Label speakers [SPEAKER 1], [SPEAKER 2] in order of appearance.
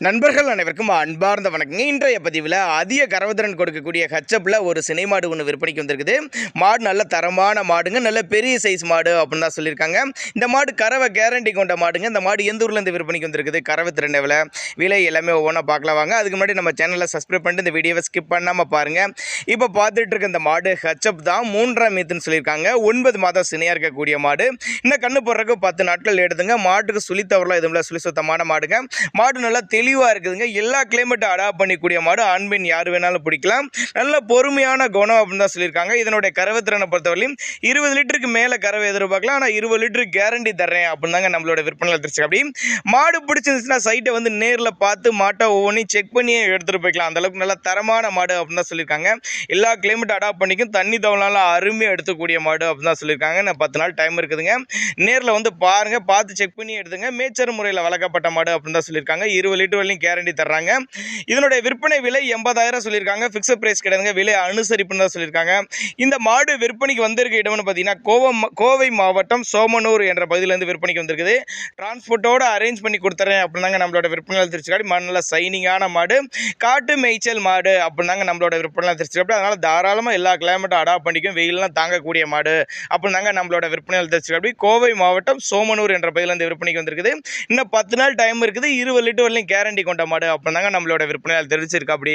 [SPEAKER 1] நண்பர்கள் அனைவருக்கும் அன்பார்ந்த வணக்கங்க. இன்றைய பதிவில் அதிக கறவைத்திறன் கொடுக்கக்கூடிய ஹச்சப்பில் ஒரு சினை மாடு ஒன்று விற்பனைக்கு வந்திருக்குது. மாடு நல்ல தரமான மாடுங்க, நல்ல பெரிய சைஸ் மாடு அப்படின்னு தான் சொல்லியிருக்காங்க. இந்த மாடு கறவை கேரண்டி கொண்ட மாடுங்க. இந்த மாடு எந்த ஊர்லேருந்து விற்பனைக்கு வந்திருக்குது, கறவைத்திறன் எவ்வளோ, விலை எல்லாமே ஒவ்வொன்றா பார்க்கலாம் வாங்க. அதுக்கு முன்னாடி நம்ம சேனலில் சப்ஸ்கிரைப் பண்ணிட்டு இந்த வீடியோவை ஸ்கிப் பண்ணாமல் பாருங்கள். இப்போ பார்த்துட்டு இருக்க இந்த மாடு ஹச்சப் தான், 3ஆம் மீத்துன்னு சொல்லியிருக்காங்க. 9 மாதம் சினையாக இருக்கக்கூடிய மாடு. இன்னும் கண்ணு போடுறதுக்கு 10 நாட்கள் எடுத்துங்க. மாட்டுக்கு சுழி தவறலாம் எதுவும் இல்லை, சுழி சுத்தமான மாடுங்க. மாடு நல்லா தெளிவாக இருக்குதுங்க. எல்லா கிளைமேட்டும் அடாப்ட் பண்ணிக்கூடிய மாடு. ஆண் பெண் யார் வேணாலும் பிடிக்கலாம். நல்ல பொறுமையான குணம் அப்படின்னு தான் சொல்லியிருக்காங்க. இதனுடைய கறவைத்திறனை பொறுத்தவரையும் 20 லிட்டருக்கு மேலே கறவை எதிர்பார்க்கலாம். ஆனால் 20 லிட்டரு கேரண்டி தர்றேன் அப்படின்னு தாங்க நம்மளோட விற்பனை தெரிச்சு. அப்படி மாடு பிடிச்சிருந்துச்சுன்னா சைட்டை வந்து நேரில் பார்த்து மாட்டை ஒவ்வொன்றையும் செக் பண்ணியே எடுத்துகிட்டு போய்க்கலாம். அந்தளவுக்கு நல்ல தரமான மாடு அப்படின்னு தான் சொல்லியிருக்காங்க. எல்லா கிளைமேட்டும் அடாப்ட் பண்ணிக்கும், தண்ணி தவளாலும் அருமையாக எடுத்துக்கூடிய மாடு அப்படின்னு தான் சொல்லியிருக்காங்க. நான் 10 நாள் டைம் இருக்குதுங்க. நேரில் வந்து பாருங்கள், பார்த்து செக் பண்ணி எடுத்துங்க. மேய்ச்சல் முறையில் வளர்க்கப்பட்ட மாடு அப்படின்னு தான் சொல்லியிருக்காங்க. 20 லிட்டர் வரையும் கேரண்டி தர்றாங்க. இதனுடைய விற்பனை விலை 80,000 சொல்லியிருக்காங்க. ஃபிக்ஸட் பிரைஸ் கிடையாதுங்க, விலை அனுசரிப்புன்னு தான் சொல்லியிருக்காங்க. இந்த மாடு விற்பனைக்கு வந்திருக்க இடம்னு பார்த்தீங்கன்னா கோவை மாவட்டம் சோமனூர் என்ற பகுதியிலேருந்து விற்பனைக்கு வந்திருக்குது. டிரான்ஸ்போர்ட்டோடு அரேஞ்ச் பண்ணி கொடுத்துறேன் அப்படின்னாங்க நம்மளோட விற்பனை திருச்சிக்காடி. மாடு நல்ல சைனிங்கான மாடு, காட்டு மேய்ச்சல் மாடு அப்படின்னாங்க நம்மளோட விற்பனை திருச்சிக்காடி. அதனால் தாராளமாக எல்லா கிளைமேட்டும் அடாப்ட் பண்ணிக்கும், வெயிலெலாம் தாங்கக்கூடிய மாடு அப்படின்னாங்க நம்மளோட விற்பனை திருச்சிக்காடி. கோவை மாவட்டம் சோமனூர் என்ற பகுதியிலேருந்து விற்பனைக்கு வந்திருக்குது. இன்னும் 10 நாள் டைம் இருக்குது. 20 லிட்டர் வரலையும் கேரண்டி கொண்ட மாடு அப்படின்னாங்க நம்மளோட விற்பனையால் தெரிவிச்சிருக்கா. அப்படி